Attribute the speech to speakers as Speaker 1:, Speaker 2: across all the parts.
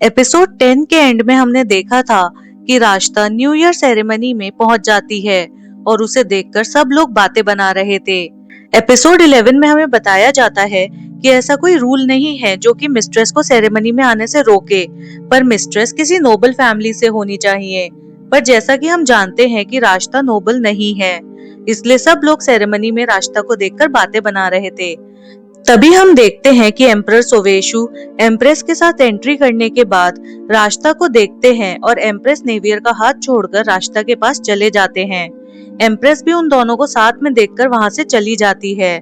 Speaker 1: Episode 10 के and में हमने देखा था कि राश्ता न्यू ईयर सेरेमनी में पहुंच जाती है और उसे देखकर सब लोग बातें बना रहे थे। एपिसोड 11 में हमें बताया जाता है कि ऐसा कोई रूल नहीं है जो कि मिस्ट्रेस को सेरेमनी में आने से रोके, पर मिस्ट्रेस किसी नोबल फैमिली से होनी चाहिए। पर जैसा कि हम जानते हैं कि राश्ता नोबल नहीं है, इसलिए सब लोग सेरेमनी में राश्ता को देखकर बातें बना रहे थे। तभी हम देखते हैं कि एम्परर सोवेशु एम्प्रेस के साथ एंट्री करने के बाद राश्ता को देखते हैं और एम्प्रेस नेवियर का हाथ छोड़कर राश्ता के पास चले जाते हैं। एम्प्रेस भी उन दोनों को साथ में देखकर वहां से चली जाती है।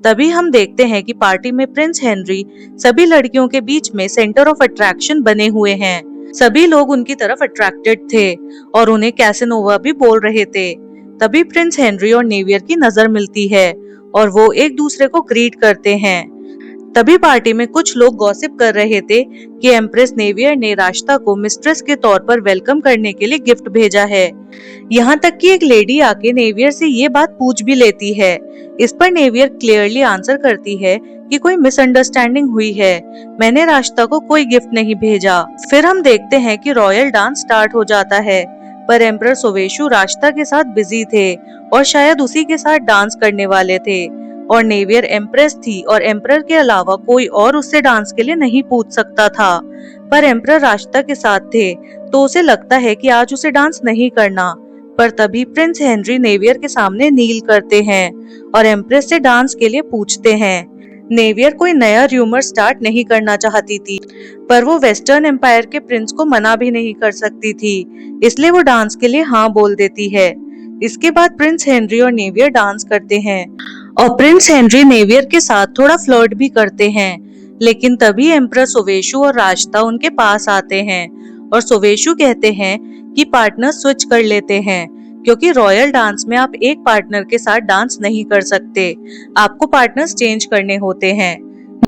Speaker 1: तभी हम देखते हैं कि पार्टी में प्रिंस हेनरी सभी लड़कियों के बीच में सेंटर ऑफ अट्रैक्शन बने हुए हैं। सभी लोग उनकी तरफ अट्रैक्टेड थे और उन्हें कैसेनोवा भी बोल रहे थे। तभी प्रिंस हेनरी और नेवियर की नजर मिलती है और वो एक दूसरे को ग्रीट करते हैं। तभी पार्टी में कुछ लोग गॉसिप कर रहे थे कि एम्प्रेस नेवियर ने राश्ता को मिस्ट्रेस के तौर पर वेलकम करने के लिए गिफ्ट भेजा है। यहाँ तक कि एक लेडी आके नेवियर से ये बात पूछ भी लेती है। इस पर नेवियर क्लियरली आंसर करती है कि कोई मिसअंडरस्टैंडिंग हुई है, मैंने राश्ता को कोई गिफ्ट नहीं भेजा। फिर हम देखते हैं कि रॉयल डांस स्टार्ट हो जाता है, पर एम्परर सोवेशु राश्ता के साथ बिजी थे और शायद उसी के साथ डांस करने वाले थे और नेवियर एम्प्रेस थी और एम्परर के अलावा कोई और उससे डांस के लिए नहीं पूछ सकता था। पर एम्परर राश्ता के साथ थे तो उसे लगता है कि आज उसे डांस नहीं करना। पर तभी प्रिंस हेनरी नेवियर के सामने नील करते हैं और एम्प्रेस से डांस के लिए पूछते हैं। नेवियर कोई नया र्यूमर स्टार्ट नहीं करना चाहती थी, पर वो वेस्टर्न एम्पायर के प्रिंस को मना भी नहीं कर सकती थी, इसलिए वो डांस के लिए हाँ बोल देती है। इसके बाद प्रिंस हेनरी और नेवियर डांस करते हैं और प्रिंस हेनरी नेवियर के साथ थोड़ा फ्लर्ट भी करते हैं। लेकिन तभी एम्परर सोवेशु और राश्ता उनके पास आते हैं और सोवेशु कहते हैं कि पार्टनर स्विच कर लेते हैं, क्योंकि रॉयल डांस में आप एक पार्टनर के साथ डांस नहीं कर सकते, आपको पार्टनर्स चेंज करने होते हैं।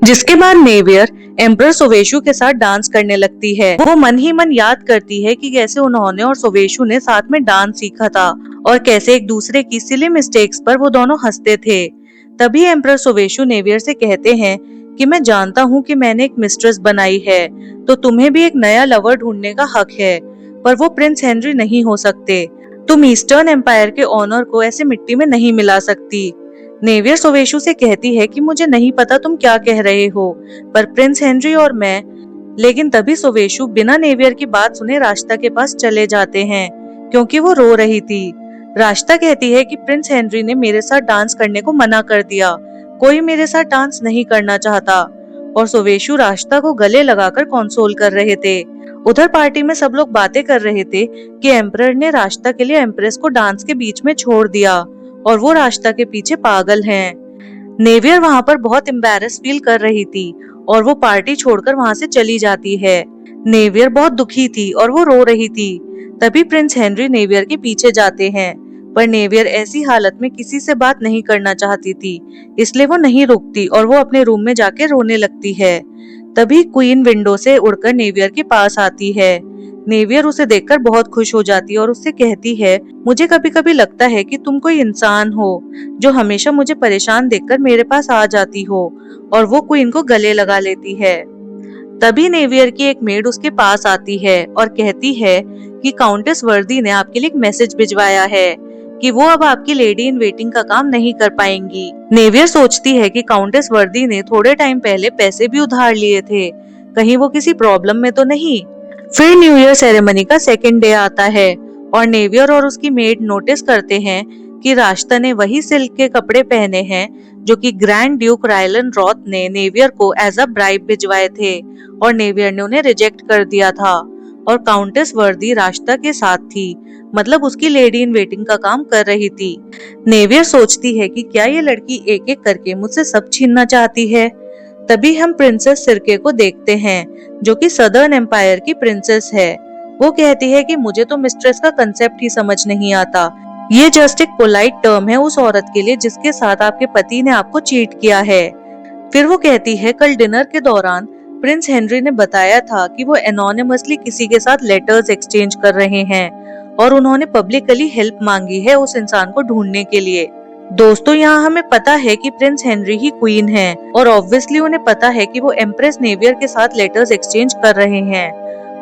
Speaker 1: जिसके बाद नेवियर एम्परर सोवेशु के साथ डांस करने लगती है। वो मन ही मन याद करती है कि कैसे उन्होंने और सोवेशु ने साथ में डांस सीखा था और कैसे एक दूसरे की सिली मिस्टेक्स पर वो दोनों हंसते थे। तभी एम्परर सोवेशु नेवियर से कहते हैं कि मैं जानता हूँ कि मैंने एक मिस्ट्रेस बनाई है, तो तुम्हें भी एक नया लवर ढूंढने का हक है, पर वो प्रिंस हेनरी नहीं हो सकते। तुम ईस्टर्न एम्पायर के ऑनर को ऐसे मिट्टी में नहीं मिला सकती। नेवियर सोवेशु से कहती है कि मुझे नहीं पता तुम क्या कह रहे हो, पर प्रिंस हेनरी और मैं। लेकिन तभी सोवेशु बिना नेवियर की बात सुने राश्ता के पास चले जाते हैं, क्योंकि वो रो रही थी। राश्ता कहती है कि प्रिंस हेनरी ने मेरे साथ डांस करने को मना कर दिया, कोई मेरे साथ डांस नहीं करना चाहता, और सोवेशु राश्ता को गले लगाकर कंसोल कर रहे थे। उधर पार्टी में सब लोग बातें कर रहे थे कि एम्परर ने राश्ता के लिए एम्प्रेस को डांस के बीच में छोड़ दिया और वो राश्ता के पीछे पागल हैं। नेवियर वहां पर बहुत एम्बैरेस फील कर रही थी और वो पार्टी छोड़कर वहां से चली जाती है। नेवियर बहुत दुखी थी और वो रो रही थी। तभी प्रिंस हेनरी नेवियर के पीछे जाते हैं, पर नेवियर ऐसी हालत में किसी से बात नहीं करना चाहती थी, इसलिए वो नहीं रुकती और वो अपने रूम में जाके रोने लगती है। तभी क्वीन विंडो से उड़कर नेवियर के पास आती है। नेवियर उसे देखकर बहुत खुश हो जाती है और उससे कहती है, मुझे कभी कभी लगता है कि तुम कोई इंसान हो जो हमेशा मुझे परेशान देखकर मेरे पास आ जाती हो, और वो क्वीन को गले लगा लेती है। तभी नेवियर की एक मेड उसके पास आती है और कहती है कि काउंटेस वर्दी ने आपके लिए एक मैसेज भिजवाया है कि वो अब आपकी लेडी इन वेटिंग का काम नहीं कर पाएंगी। नेवियर सोचती है कि काउंटेस वर्दी ने थोड़े टाइम पहले पैसे भी उधार लिए थे, कहीं वो किसी प्रॉब्लम में तो नहीं। फिर न्यू ईयर सेरेमनी का सेकेंड डे आता है और नेवियर और उसकी मेड नोटिस करते हैं कि राश्ता ने वही सिल्क के कपड़े पहने हैं जो कि ग्रैंड ड्यूक रायलन रॉथ ने नेवियर को एज अ ब्राइब भिजवाए थे और नेवियर ने उन्हें रिजेक्ट कर दिया था, और काउंटेस वर्दी राश्ता के साथ थी, मतलब उसकी लेडी इन वेटिंग का काम कर रही थी। नेवियर सोचती है कि क्या ये लड़की एक एक करके मुझसे सब छीनना चाहती है। तभी हम प्रिंसेस सिरके को देखते हैं, जो कि सदर्न एम्पायर की प्रिंसेस है। वो कहती है कि मुझे तो मिस्ट्रेस का कंसेप्ट ही समझ नहीं आता, ये जस्ट एक पोलाइट टर्म है उस औरत के लिए जिसके साथ आपके पति ने आपको चीट किया है। फिर वो कहती है, कल डिनर के दौरान प्रिंस हेनरी ने बताया था कि वो एनोनिमसली किसी के साथ लेटर्स एक्सचेंज कर रहे हैं और उन्होंने पब्लिकली हेल्प मांगी है उस इंसान को ढूंढने के लिए। दोस्तों, यहाँ हमें पता है कि प्रिंस हेनरी ही क्वीन है और ऑब्वियसली उन्हें पता है कि वो एम्प्रेस नेवियर के साथ लेटर्स एक्सचेंज कर रहे हैं,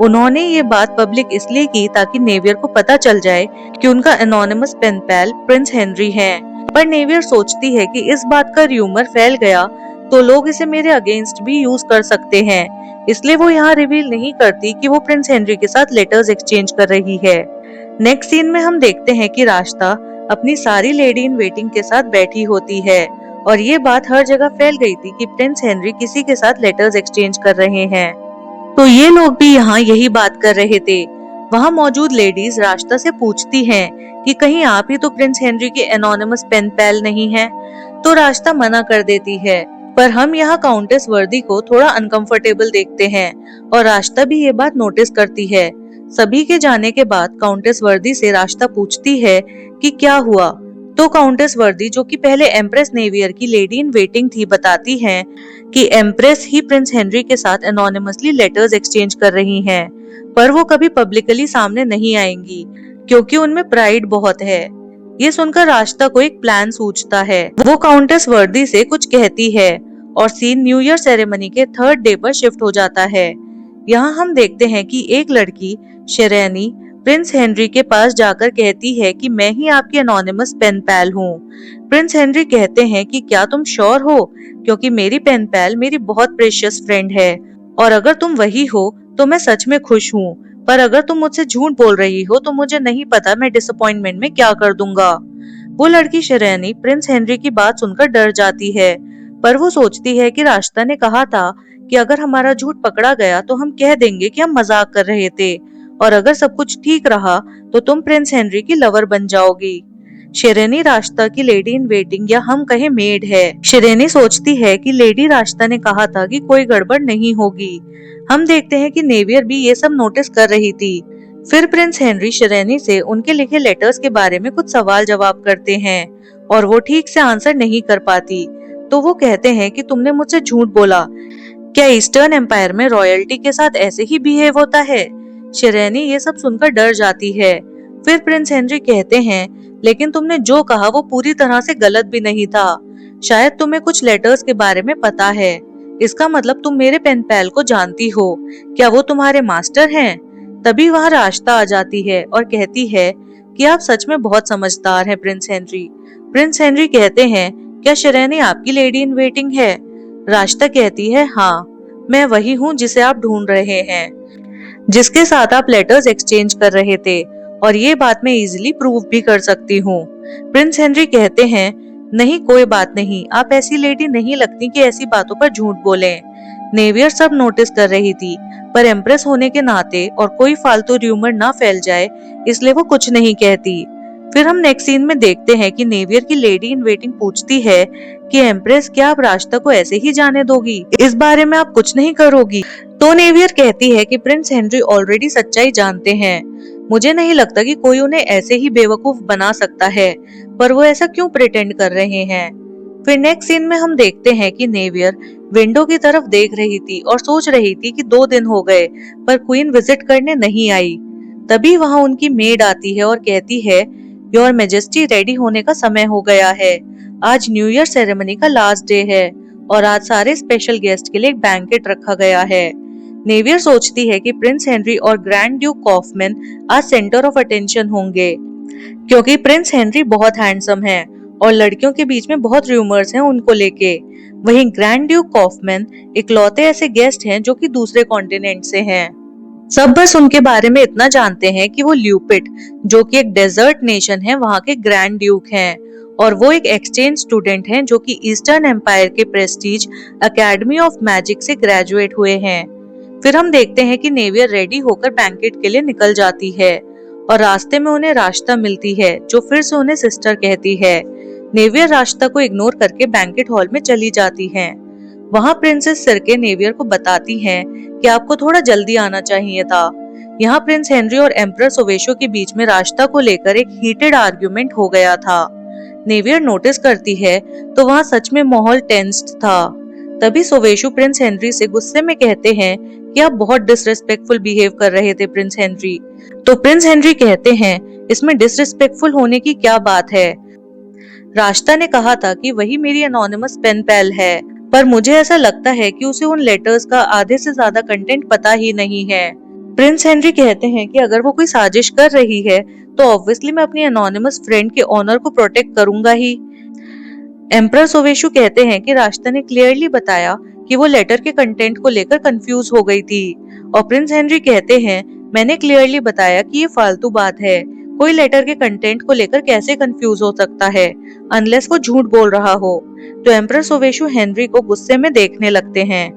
Speaker 1: उन्होंने ये बात पब्लिक इसलिए की ताकि नेवियर को पता चल जाए कि उनका एनोनिमस पेन पैल प्रिंस हेनरी है। पर नेवियर सोचती है कि इस बात का र्यूमर फैल गया तो लोग इसे मेरे अगेंस्ट भी यूज कर सकते हैं, इसलिए वो यहाँ रिवील नहीं करती कि वो प्रिंस हेनरी के साथ लेटर्स एक्सचेंज कर रही है। नेक्स्ट सीन में हम देखते हैं कि राश्ता अपनी सारी लेडी इन वेटिंग के साथ बैठी होती है और ये बात हर जगह फैल गई थी कि प्रिंस हेनरी किसी के साथ लेटर्स एक्सचेंज कर रहे हैं। तो ये लोग भी यहाँ यही बात कर रहे थे। वहाँ मौजूद लेडीज राश्ता से पूछती हैं कि कहीं आप ही तो प्रिंस हेनरी के एनोनिमस पेन पैल नहीं हैं? तो राश्ता मना कर देती है। पर हम यहाँ काउंटेस वर्दी को थोड़ा अनकंफर्टेबल देखते हैं और राश्ता भी ये बात नोटिस करती है। सभी के जाने के बाद काउंटेस वर्दी से राश्ता पूछती है कि क्या हुआ। तो काउंटेस वर्दी, जो कि पहले एम्प्रेस नेवियर की लेडी इन वेटिंग थी, बताती हैं कि एम्प्रेस ही प्रिंस हेनरी के साथ एनोनिमसली लेटर्स एक्सचेंज कर रही हैं, पर वो कभी पब्लिकली सामने नहीं आएंगी क्योंकि उनमें प्राइड बहुत है। ये सुनकर राश्ता को एक प्लान सूझता है। वो काउंटेस वर्दी से कुछ कहती है और सीन न्यू ईयर सेरेमनी के थर्ड डे पर शिफ्ट हो जाता है। यहाँ हम देखते हैं कि एक लड़की शेरेनी प्रिंस हेनरी के पास जाकर कहती है कि मैं ही आपकी एनोनिमस पेन पैल हूँ। प्रिंस हेनरी कहते हैं कि क्या तुम श्योर हो, क्योंकि मेरी पेन पैल मेरी बहुत प्रेशियस फ्रेंड है और अगर तुम वही हो तो मैं सच में खुश हूँ, पर अगर तुम मुझसे झूठ बोल रही हो तो मुझे नहीं पता मैं डिसअपॉइंटमेंट में क्या कर दूंगा। वो लड़की शेरेनी प्रिंस हेनरी की बात सुनकर डर जाती है, पर वो सोचती है कि राश्ता ने कहा था कि अगर हमारा झूठ पकड़ा गया तो हम कह देंगे कि हम मजाक कर रहे थे और अगर सब कुछ ठीक रहा तो तुम प्रिंस हेनरी की लवर बन जाओगी। शेरेनी राश्ता की लेडी इन वेटिंग या हम कहें मेड है। शेरेनी सोचती है कि लेडी राश्ता ने कहा था कि कोई गड़बड़ नहीं होगी। हम देखते हैं कि नेवियर भी ये सब नोटिस कर रही थी। फिर प्रिंस हेनरी शेरेनी से उनके लिखे लेटर्स के बारे में कुछ सवाल जवाब करते हैं और वो ठीक से आंसर नहीं कर पाती। तो वो कहते हैं कि तुमने मुझसे झूठ बोला, क्या ईस्टर्न एम्पायर में रॉयल्टी के साथ ऐसे ही बिहेव होता है? शेरेनी ये सब सुनकर डर जाती है। फिर प्रिंस हेनरी कहते हैं, लेकिन तुमने जो कहा वो पूरी तरह से गलत भी नहीं था। शायद तुम्हें कुछ लेटर्स के बारे में पता है, इसका मतलब तुम मेरे पेन पैल को जानती हो। क्या वो तुम्हारे मास्टर हैं? तभी वहाँ राश्ता आ जाती है और कहती है कि आप सच में बहुत समझदार हैं प्रिंस हेनरी। प्रिंस हेनरी कहते हैं, क्या शेरेनी आपकी लेडी इन वेटिंग है? राश्ता कहती है, हाँ, मैं वही हूँ जिसे आप ढूंढ रहे हैं, जिसके साथ आप लेटर्स एक्सचेंज कर रहे थे, और ये बात मैं इजीली प्रूव भी कर सकती हूँ। प्रिंस हेनरी कहते हैं, नहीं कोई बात नहीं, आप ऐसी लेडी नहीं लगती कि ऐसी बातों पर झूठ बोलें। नेवियर सब नोटिस कर रही थी, पर एम्प्रेस होने के नाते और कोई फालतू र्यूमर ना फैल जाए इसलिए वो कुछ नहीं कहती। फिर हम नेक्स्ट सीन में देखते हैं कि नेवियर की लेडी इन वेटिंग पूछती है कि एम्प्रेस, क्या आप राश्ता को ऐसे ही जाने दोगी? इस बारे में आप कुछ नहीं करोगी? तो नेवियर कहती है कि प्रिंस हेनरी ऑलरेडी सच्चाई जानते हैं, मुझे नहीं लगता कि कोई उन्हें ऐसे ही बेवकूफ बना सकता है, पर वो ऐसा क्यों प्रिटेंड कर रहे हैं। फिर नेक्स्ट सीन में हम देखते हैं कि नेवियर विंडो की तरफ देख रही थी और सोच रही थी कि 2 दिन हो गए पर क्वीन विजिट करने नहीं आई। तभी वहाँ उनकी मेड आती है और कहती है, योर मेजेस्टी रेडी होने का समय हो गया है, आज न्यू ईयर सेरेमनी का लास्ट डे है और आज सारे स्पेशल गेस्ट के लिए एक बैंकेट रखा गया है। नेवियर सोचती है कि प्रिंस हेनरी और ग्रैंड ड्यूक कॉफमैन आज सेंटर ऑफ अटेंशन होंगे, क्योंकि प्रिंस हेनरी बहुत हैंडसम है और लड़कियों के बीच में बहुत र्यूमर्स हैं उनको लेके। वहीं ग्रैंड ड्यूक कॉफमैन इकलौते ऐसे गेस्ट हैं जो कि दूसरे कॉन्टिनेंट से हैं। सब बस उनके बारे में इतना जानते हैं कि वो ल्यूपिट, जो कि एक डेजर्ट नेशन है, वहाँ के ग्रैंड ड्यूक हैं और वो एक एक्सचेंज स्टूडेंट हैं जो कि ईस्टर्न एम्पायर के प्रेस्टीज अकेडमी ऑफ मैजिक से ग्रेजुएट हुए हैं। फिर हम देखते हैं कि नेवियर रेडी होकर बैंकेट के लिए निकल जाती है और रास्ते में उन्हें राश्ता मिलती है, जो फिर से उन्हें सिस्टर कहती है। नेवियर राश्ता को इग्नोर करके बैंकेट हॉल में चली जाती हैं। वहाँ प्रिंसेस सिरके नेवियर को बताती हैं कि आपको थोड़ा जल्दी आना चाहिए था। यहाँ प्रिंस हेनरी और एम्परर सोवेशो के बीच में राश्ता को लेकर एक हीटेड आर्ग्यूमेंट हो गया था। नेवियर नोटिस करती है तो वहाँ सच में माहौल टेंस्ड था। तभी सोवेशो प्रिंस हेनरी से गुस्से में कहते हैं कि आप बहुत डिसरिस्पेक्टफुल बिहेव कर रहे थे प्रिंस हेनरी। तो प्रिंस हेनरी कहते हैं, इसमें डिसरिस्पेक्टफुल होने की क्या बात है? राश्ता ने कहा था कि वही मेरी एनोनिमस पेन पैल है, पर मुझे ऐसा लगता है कि उसे उन लेटर्स का आधे से ज्यादा कंटेंट पता ही नहीं है। प्रिंस हेनरी कहते हैं कि अगर वो कोई साजिश कर रही है तो ऑब्वियसली मैं अपनी एनोनिमस फ्रेंड के ऑनर को प्रोटेक्ट करूंगा ही। एम्परर सोवेशु कहते हैं कि रास्ता ने क्लियरली बताया कि वो लेटर के कंटेंट को लेकर कंफ्यूज हो गई थी, और प्रिंस हेनरी कहते हैं मैंने क्लियरली बताया कि ये फालतू बात है, कोई लेटर के कंटेंट को लेकर कैसे कंफ्यूज हो सकता है अनलेस वो झूठ बोल रहा हो। तो एम्परर सोवेशु हेनरी को गुस्से में देखने लगते हैं।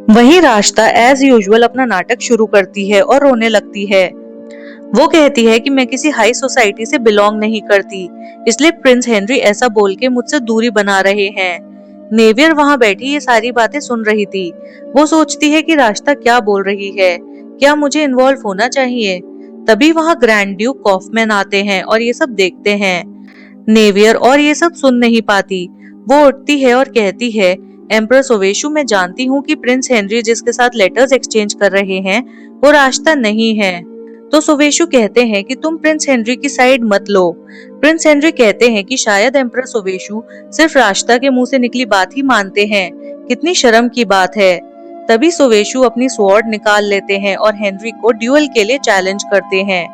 Speaker 1: वहीं रास्ता एज यूजुअल अपना नाटक शुरू करती है और रोने लगती है। वो कहती है कि मैं किसी हाई सोसाइटी से बिलोंग नहीं करती, इसलिए प्रिंस हेनरी ऐसा बोल के मुझसे दूरी बना रहे हैं। नेवियर वहां बैठी ये सारी बातें सुन रही थी। वो सोचती है कि रास्ता क्या बोल रही है, क्या मुझे इन्वॉल्व होना चाहिए। तभी वहां ग्रैंड ड्यूक कॉफमैन आते हैं और ये सब देखते हैं। नेवियर और ये सब सुन नहीं पाती। वो उठती है और कहती है एम्परर सोवेशु, मैं जानती हूँ कि प्रिंस हेनरी जिसके साथ लेटर्स एक्सचेंज कर रहे हैं वो रास्ता नहीं है। तो सोवेशु कहते हैं कि तुम प्रिंस हेनरी की साइड मत लो। प्रिंस हेनरी कहते हैं कि शायद एम्परर सोवेशु सिर्फ रास्ता के मुंह से निकली बात ही मानते हैं, कितनी शर्म की बात है। तभी सोवेशु अपनी स्वॉर्ड निकाल लेते हैं और हेनरी को ड्यूअल के लिए चैलेंज करते हैं।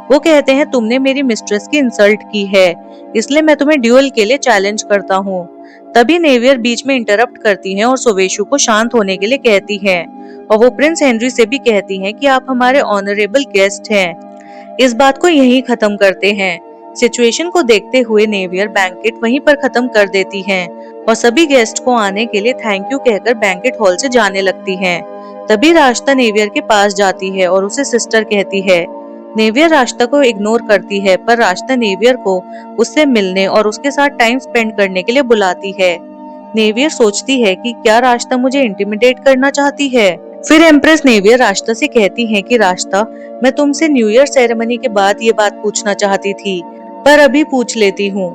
Speaker 1: वो कहते हैं तुमने मेरी मिस्ट्रेस की इंसल्ट की है, इसलिए मैं तुम्हें ड्यूअल के लिए चैलेंज करता हूँ। तभी नेवियर बीच में इंटरप्ट करती हैं और सोवेशु को शांत होने के लिए कहती हैं, और वो प्रिंस हेनरी से भी कहती हैं कि आप हमारे ऑनरेबल गेस्ट हैं। इस बात को यहीं खत्म करते हैं। सिचुएशन को देखते हुए नेवियर बैंकेट वहीं पर खत्म कर देती हैं और सभी गेस्ट को आने के लिए थैंक यू कहकर बैंकेट हॉल से जाने लगती हैं। तभी रास्ता नेवियर के पास जाती है और उसे सिस्टर कहती है। नेवियर रास्ता को इग्नोर करती है, पर रास्ता नेवियर को उससे मिलने और उसके साथ टाइम स्पेंड करने के लिए बुलाती है। नेवियर सोचती है कि क्या रास्ता मुझे इंटिमिडेट करना चाहती है। फिर एम्प्रेस नेवियर रास्ता से कहती है कि रास्ता, मैं तुमसे न्यू ईयर सेरेमनी के बाद ये बात पूछना चाहती थी, पर अभी पूछ लेती हूँ।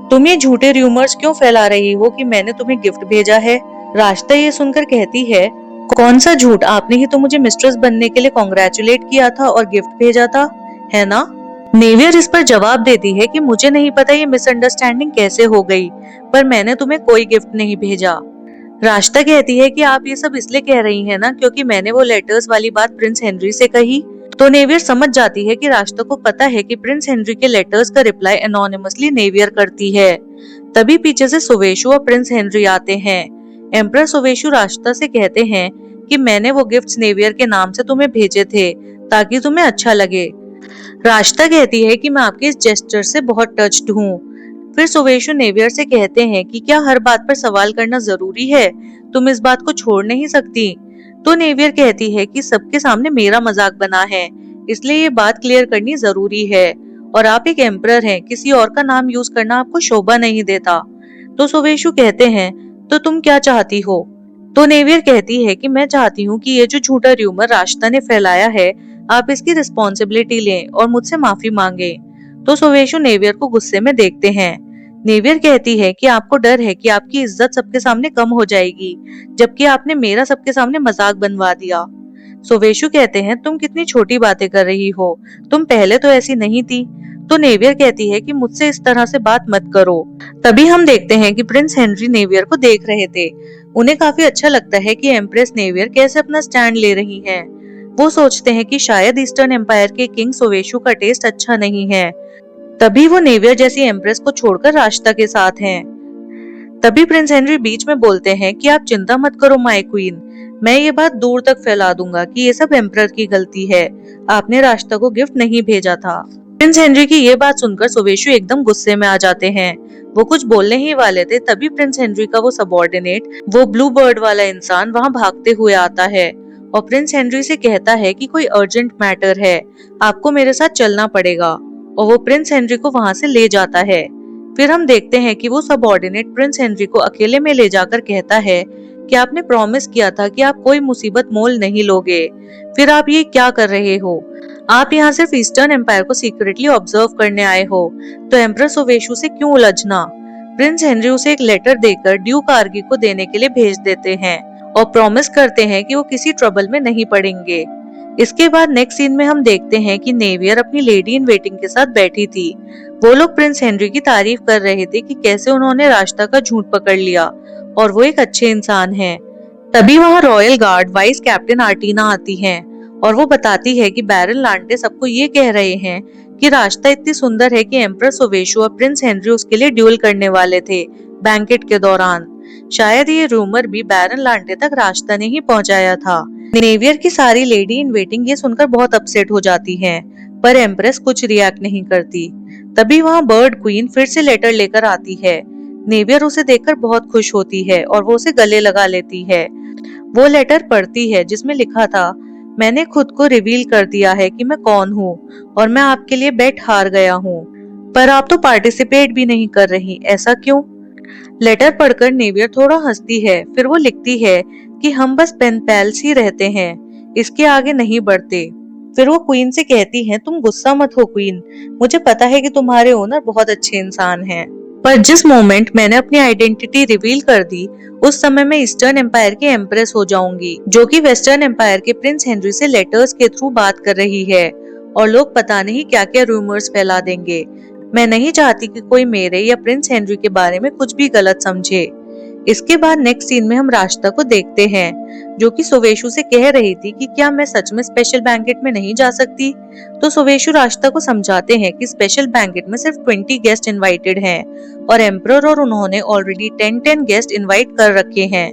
Speaker 1: तुम ये झूठे रूमर्स क्यों फैला रही हो कि मैंने तुम्हें गिफ्ट भेजा है। रास्ता ये सुनकर कहती है, कौन सा झूठ, आपने ही तो मुझे मिस्ट्रेस बनने के लिए कॉन्ग्रेचुलेट किया था और गिफ्ट भेजा था, है ना। नेवियर इस पर जवाब देती है कि मुझे नहीं पता ये मिसअंडरस्टैंडिंग कैसे हो गई, पर मैंने तुम्हें कोई गिफ्ट नहीं भेजा। रास्ता कहती है कि आप ये सब इसलिए कह रही हैं ना क्योंकि मैंने वो लेटर्स वाली बात प्रिंस हेनरी से कही। तो नेवियर समझ जाती है कि रास्ता को पता है कि प्रिंस हेनरी के लेटर्स का रिप्लाई एनोनिमसली नेवियर करती है। तभी पीछे से सोवेशु और प्रिंस हेनरी आते हैं। एम्परर सोवेशु रास्ता से कहते हैं कि मैंने वो गिफ्ट्स नेवियर के नाम से तुम्हें भेजे थे ताकि तुम्हें अच्छा लगे। रास्ता कहती है कि मैं आपके इस जेस्चर से बहुत टच्ड हूँ। फिर सोवेशु नेवियर से कहते हैं कि क्या हर बात पर सवाल करना जरूरी है, तुम इस बात को छोड़ नहीं सकती। तो नेवियर कहती है कि सबके सामने मेरा मजाक बना है, इसलिए ये बात क्लियर करनी जरूरी है, और आप एक एम्परर हैं, किसी और का नाम यूज करना आपको शोभा नहीं देता। तो सोवेशु कहते हैं तो तुम क्या चाहती हो। तो नेवियर कहती है कि मैं चाहती हूँ कि ये जो झूठा र्यूमर रास्ता ने फैलाया है आप इसकी रिस्पॉन्सिबिलिटी लें और मुझसे माफी मांगे। तो सोवेशु नेवियर को गुस्से में देखते हैं। नेवियर कहती है कि आपको डर है कि आपकी इज्जत सबके सामने कम हो जाएगी, जबकि आपने मेरा सबके सामने मजाक बनवा दिया। सोवेशु कहते हैं तुम कितनी छोटी बातें कर रही हो, तुम पहले तो ऐसी नहीं थी। तो नेवियर कहती है कि मुझसे इस तरह से बात मत करो। तभी हम देखते हैं कि प्रिंस हेनरी नेवियर को देख रहे थे। उन्हें काफी अच्छा लगता है कि एम्प्रेस नेवियर कैसे अपना स्टैंड ले रही हैं। वो सोचते हैं कि शायद ईस्टर्न एम्पायर के किंग सोवेशु का टेस्ट अच्छा नहीं है, तभी वो नेवियर जैसी एम्प्रेस को छोड़कर रास्ता के साथ हैं। तभी प्रिंस हेनरी बीच में बोलते हैं कि आप चिंता मत करो माय क्वीन, मैं ये बात दूर तक फैला दूंगा कि ये सब एम्परर की गलती है, आपने रास्ता को गिफ्ट नहीं भेजा था। प्रिंस हेनरी की ये बात सुनकर सोवेशु एकदम गुस्से में आ जाते हैं। वो कुछ बोलने ही वाले थे, तभी प्रिंस हेनरी का वो सबऑर्डिनेट, वो ब्लू बर्ड वाला इंसान वहां भागते हुए आता है और प्रिंस हेनरी से कहता है कि कोई अर्जेंट मैटर है, आपको मेरे साथ चलना पड़ेगा, और वो प्रिंस हेनरी को वहां से ले जाता है। फिर हम देखते हैं कि वो सबऑर्डिनेट प्रिंस हेनरी को अकेले में ले जाकर कहता है कि आपने प्रॉमिस किया था कि आप कोई मुसीबत मोल नहीं लोगे, फिर आप ये क्या कर रहे हो, आप यहाँ सिर्फ ईस्टर्न एम्पायर को सीक्रेटली ऑब्जर्व करने आए हो, तो एम्परर सोवेशु से क्यों उलझना। प्रिंस हेनरी उसे एक लेटर देकर ड्यूक आर्गी को देने के लिए भेज देते हैं और प्रॉमिस करते हैं कि वो किसी ट्रबल में नहीं पड़ेंगे। इसके बाद नेक्स्ट सीन में हम देखते हैं कि नेवियर अपनी लेडी इन वेटिंग के साथ बैठी थी। वो लोग प्रिंस हेनरी की तारीफ कर रहे थे कि कैसे उन्होंने रास्ता का झूठ पकड़ लिया और वो एक अच्छे इंसान हैं। तभी वहां रॉयल गार्ड वाइस कैप्टन आर्टीना आती हैं और वो बताती है कि बैरन लांटे सबको ये कह रहे हैं कि रास्ता इतनी सुंदर है कि एम्परर सोवेशु और प्रिंस हेनरी उसके लिए ड्यूल करने वाले थे बैंकेट के दौरान। शायद ये रूमर भी बैरन लांटे तक रास्ता ने ही पहुंचाया था। नेवियर की सारी लेडी इन वेटिंग ये सुनकर बहुत अपसेट हो जाती हैं, पर एम्प्रेस कुछ रिएक्ट नहीं करती। तभी वहाँ बर्ड क्वीन फिर से लेटर लेकर आती है। नेवियर उसे देखकर बहुत खुश होती है और वो उसे गले लगा लेती है। वो लेटर पढ़ती है जिसमें लिखा था, मैंने खुद को रिवील कर दिया है कि मैं कौन हूँ और मैं आपके लिए बेट हार गया हूँ, पर आप तो पार्टिसिपेट भी नहीं कर रही, ऐसा क्यों? लेटर पढ़कर नेवियर थोड़ा हंसती है, फिर वो लिखती है कि हम बस पेन पैल्स ही रहते हैं, इसके आगे नहीं बढ़ते। फिर वो क्वीन से कहती है, तुम गुस्सा मत हो क्वीन, मुझे पता है कि तुम्हारे ओनर बहुत अच्छे इंसान हैं, पर जिस मोमेंट मैंने अपनी आइडेंटिटी रिवील कर दी उस समय मैं ईस्टर्न एम्पायर की एम्प्रेस हो जाऊंगी, जो कि वेस्टर्न एम्पायर के प्रिंस हेनरी से लेटर्स के थ्रू बात कर रही है, और लोग पता नहीं क्या क्या रूमर्स फैला देंगे। मैं नहीं चाहती कि कोई मेरे या प्रिंस हेनरी के बारे में कुछ भी गलत समझे। इसके बाद नेक्स्ट सीन में हम रास्ता को देखते हैं, जो कि सोवेशु से कह रही थी कि क्या मैं सच में स्पेशल बैंकेट में नहीं जा सकती। तो सोवेशु रास्ता को समझाते हैं कि स्पेशल बैंकेट में सिर्फ 20 गेस्ट इनवाइटेड हैं और एम्परर और उन्होंने ऑलरेडी 10 गेस्ट इनवाइट कर रखे हैं।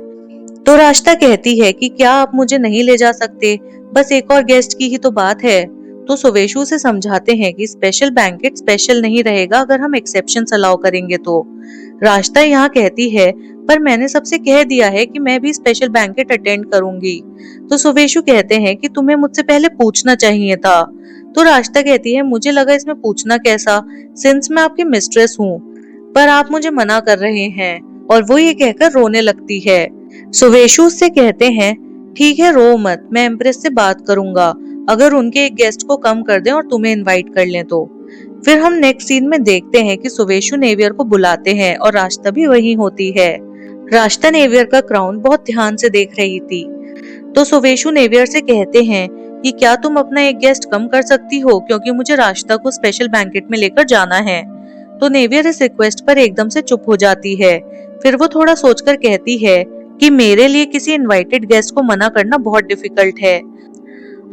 Speaker 1: तो रास्ता कहती है कि क्या आप मुझे नहीं ले जा सकते, बस एक और गेस्ट की ही तो बात है। तो सोवेशु से समझाते हैं कि स्पेशल बैंकेट स्पेशल नहीं रहेगा अगर हम एक्सेप्शन अलाउ करेंगे तो। रास्ता यहाँ कहती है, पर मैंने सबसे कह दिया है कि मैं भी स्पेशल बैंकेट अटेंड करूंगी। तो सोवेशु कहते हैं कि तुम्हें मुझसे पहले पूछना चाहिए था। तो रास्ता कहती है, मुझे लगा इसमें पूछना कैसा, सिंस मैं आपकी मिस्ट्रेस हूँ, पर आप मुझे मना कर रहे हैं। और वो ये कहकर रोने लगती है। सोवेशु उससे कहते हैं, ठीक है रो मत, मैं एम्प्रेस से बात करूंगा, अगर उनके एक गेस्ट को कम कर दें और तुम्हें इनवाइट कर लें तो। फिर हम नेक्स्ट सीन में देखते हैं कि सोवेशु नेवियर को बुलाते हैं और रास्ता भी वही होती है। रास्ता नेवियर का क्राउन बहुत ध्यान से देख रही थी। तो सोवेशु नेवियर से कहते हैं कि क्या तुम अपना एक गेस्ट कम कर सकती हो, क्योंकि मुझे रास्ता को स्पेशल बैंकेट में लेकर जाना है। तो नेवियर इस रिक्वेस्ट पर एकदम से चुप हो जाती है। फिर वो थोड़ा सोचकर कहती है कि मेरे लिए किसी इनवाइटेड गेस्ट को मना करना बहुत डिफिकल्ट है।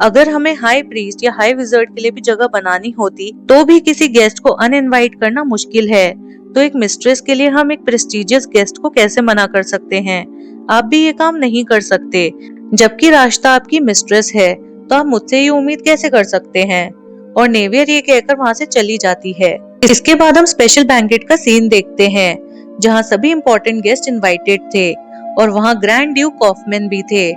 Speaker 1: अगर हमें हाई प्रीस्ट या हाई विजर्ड के लिए भी जगह बनानी होती तो भी किसी गेस्ट को अनइनवाइट करना मुश्किल है। तो एक मिस्ट्रेस के लिए हम एक प्रेस्टिजियस गेस्ट को कैसे मना कर सकते हैं? आप भी ये काम नहीं कर सकते, जबकि रास्ता आपकी मिस्ट्रेस है, तो आप मुझसे ये उम्मीद कैसे कर सकते हैं? और नेवियर ये कहकर वहाँ से चली जाती है। इसके बाद हम स्पेशल बैंकेट का सीन देखते हैं, जहाँ सभी इम्पोर्टेंट गेस्ट इनवाइटेड थे और वहाँ ग्रैंड ड्यूक कॉफमैन भी थे।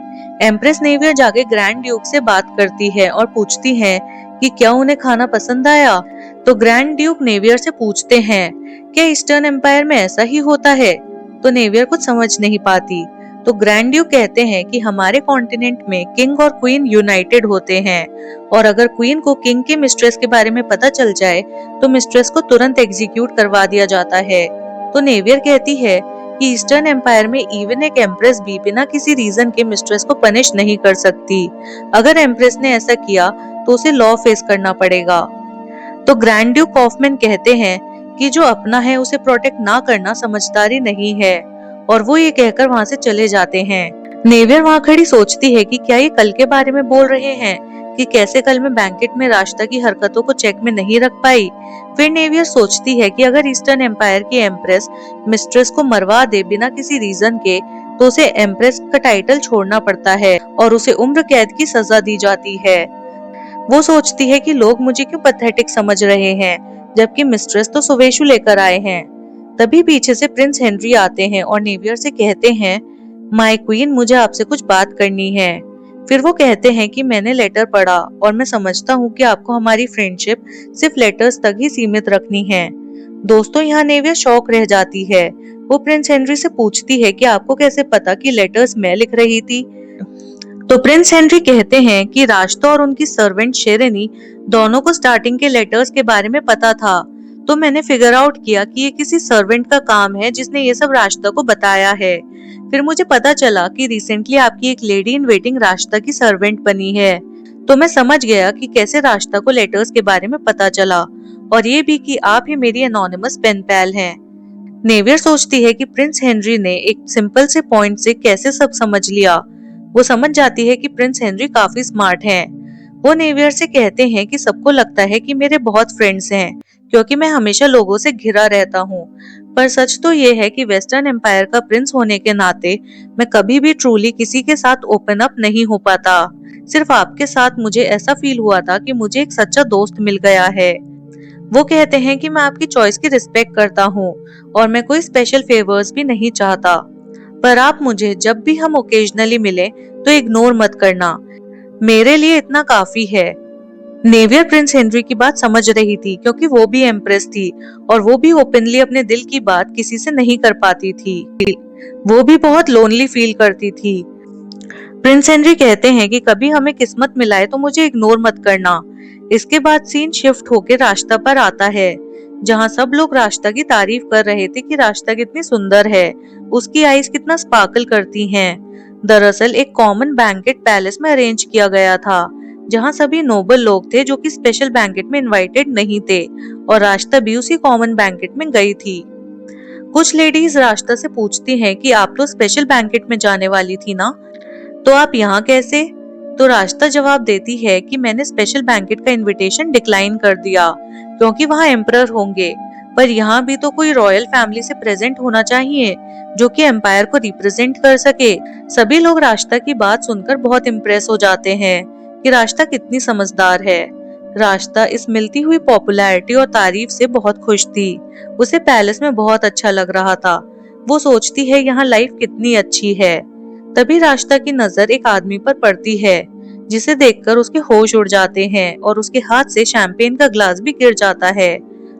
Speaker 1: एम्प्रेस नेवियर जाके ग्रैंड ड्यूक से बात करती है और पूछती है कि क्या उन्हें खाना पसंद आया। तो ग्रैंड ड्यूक नेवियर से पूछते हैं, क्या ईस्टर्न एम्पायर में ऐसा ही होता है? तो नेवियर कुछ समझ नहीं पाती। तो ग्रैंड ड्यूक कहते हैं कि हमारे कॉन्टिनेंट में किंग और क्वीन यूनाइटेड होते हैं, और अगर क्वीन को किंग के मिस्ट्रेस के बारे में पता चल जाए तो मिस्ट्रेस को तुरंत एग्जीक्यूट करवा दिया जाता है। तो नेवियर कहती है कि ईस्टर्न एम्पायर में इवन एक एम्प्रेस भी बिना किसी रीजन के मिस्ट्रेस को पनिश नहीं कर सकती। अगर एम्प्रेस ने ऐसा किया तो उसे लॉ फेस करना पड़ेगा। तो ग्रैंड ड्यूक कॉफमैन कहते हैं कि जो अपना है उसे प्रोटेक्ट ना करना समझदारी नहीं है, और वो ये कहकर वहाँ से चले जाते हैं। नेवियर वहाँ खड़ी सोचती है कि क्या ये कल के बारे में बोल रहे हैं, कि कैसे कल मैं बैंकेट में रास्ता की हरकतों को चेक में नहीं रख पाई। फिर नेवियर सोचती है कि अगर ईस्टर्न एम्पायर की एम्प्रेस मिस्ट्रेस को मरवा दे बिना किसी रीजन के, तो उसे एम्प्रेस का टाइटल छोड़ना पड़ता है और उसे उम्र कैद की सजा दी जाती है। वो सोचती है कि लोग मुझे क्यों पैथेटिक समझ रहे हैं, जबकि मिस्ट्रेस तो सोवेशु लेकर आए हैं। तभी पीछे से प्रिंस हेनरी आते हैं और नेवियर से कहते हैं, माय क्वीन, मुझे आपसे कुछ बात करनी है। फिर वो कहते हैं कि मैंने लेटर पढ़ा और मैं समझता हूँ कि आपको हमारी फ्रेंडशिप सिर्फ लेटर्स तक ही सीमित रखनी है। दोस्तों, यहाँ नेवियर शॉक रह जाती है। वो प्रिंस हेनरी से पूछती है कि आपको कैसे पता कि लेटर्स मैं लिख रही थी। तो प्रिंस हेनरी कहते हैं कि रास्ता और उनकी सर्वेंट शेरेनी दोनों को स्टार्टिंग के लेटर्स के बारे में पता था। तो मैंने फिगर आउट किया कि ये किसी सर्वेंट का काम है जिसने ये सब रास्ता को बताया है। फिर मुझे पता चला कि रिसेंटली आपकी एक लेडी इन वेटिंग रास्ता की सर्वेंट बनी है। तो मैं समझ गया कि कैसे रास्ता को लेटर्स के बारे में पता चला, और ये भी कि आप ही मेरी एनोनिमस पेन पैल हैं। नेवियर सोचती है कि प्रिंस हेनरी ने एक सिंपल से पॉइंट से कैसे सब समझ लिया। वो समझ जाती है कि प्रिंस हेनरी काफी स्मार्ट हैं। वो नेवियर से कहते हैं कि सबको लगता है कि मेरे बहुत फ्रेंड्स हैं क्योंकि मैं हमेशा लोगों से घिरा रहता हूँ। पर सच तो ये है कि वेस्टर्न एम्पायर का प्रिंस होने के नाते मैं कभी भी ट्रूली किसी के साथ ओपन अप नहीं हो पाता। सिर्फ आपके साथ मुझे ऐसा फील हुआ था कि मुझे एक सच्चा दोस्त मिल गया है। वो कहते हैं कि मैं आपकी चॉइस की रिस्पेक्ट करता हूँ और मैं कोई स्पेशल फेवर्स भी नहीं चाहता, पर आप मुझे जब भी हम ओकेजनली मिले तो इग्नोर मत करना, मेरे लिए इतना काफी है। नेवियर प्रिंस हेनरी की बात समझ रही थी क्योंकि वो भी एम्प्रेस थी और वो भी ओपनली अपने दिल की बात किसी से नहीं कर पाती थी। वो भी बहुत लोनली फील करती थी। प्रिंस हेनरी कहते हैं कि कभी हमें किस्मत मिलाए तो मुझे इग्नोर मत करना। इसके बाद सीन शिफ्ट होकर रास्ता पर आता है, जहां सब लोग रास्ता की तारीफ कर रहे थे कि रास्ता कितनी सुंदर है, उसकी आईज कितना स्पार्कल करती हैं। दरअसल एक कॉमन बैंकेट पैलेस में अरेंज किया गया था, जहां सभी नोबल लोग थे जो कि स्पेशल बैंकेट में इनवाइटेड नहीं थे, और रास्ता भी उसी कॉमन बैंकेट में गई थी। कुछ लेडीज रास्ता से पूछती हैं कि आप तो स्पेशल बैंकेट में जाने वाली थी ना, तो आप यहाँ कैसे? तो रास्ता जवाब देती है कि मैंने स्पेशल बैंकेट का इनविटेशन डिक्लाइन कर दिया क्योंकि वहाँ एम्परर होंगे, पर यहाँ भी तो कोई रॉयल फैमिली से प्रेजेंट होना चाहिए जो कि एम्पायर को रिप्रेजेंट कर सके। सभी लोग रास्ता की बात सुनकर बहुत इम्प्रेस हो जाते हैं कि रास्ता कितनी समझदार है। रास्ता इस मिलती हुई पॉपुलैरिटी और तारीफ से बहुत खुश थी। उसे पैलेस में बहुत अच्छा लग रहा था। वो सोचती है यहाँ लाइफ कितनी अच्छी है। तभी रास्ता की नजर एक आदमी पर पड़ती है, जिसे देखकर उसके होश उड़ जाते हैं और उसके हाथ से शैंपेन का ग्लास भी गिर जाता है।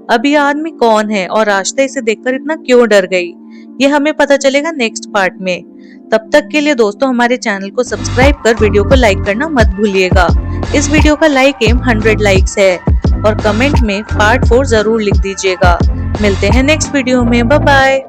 Speaker 1: अब ये आदमी कौन है और रास्ता इसे देखकर इतना क्यों डर गई, ये हमें पता चलेगा नेक्स्ट पार्ट में। तब तक के लिए दोस्तों हमारे चैनल को सब्सक्राइब कर वीडियो को लाइक करना मत भूलिएगा। इस वीडियो का लाइक एम 100 लाइक्स है और कमेंट में पार्ट 4 जरूर लिख दीजिएगा। मिलते हैं नेक्स्ट वीडियो में, बाय बाय।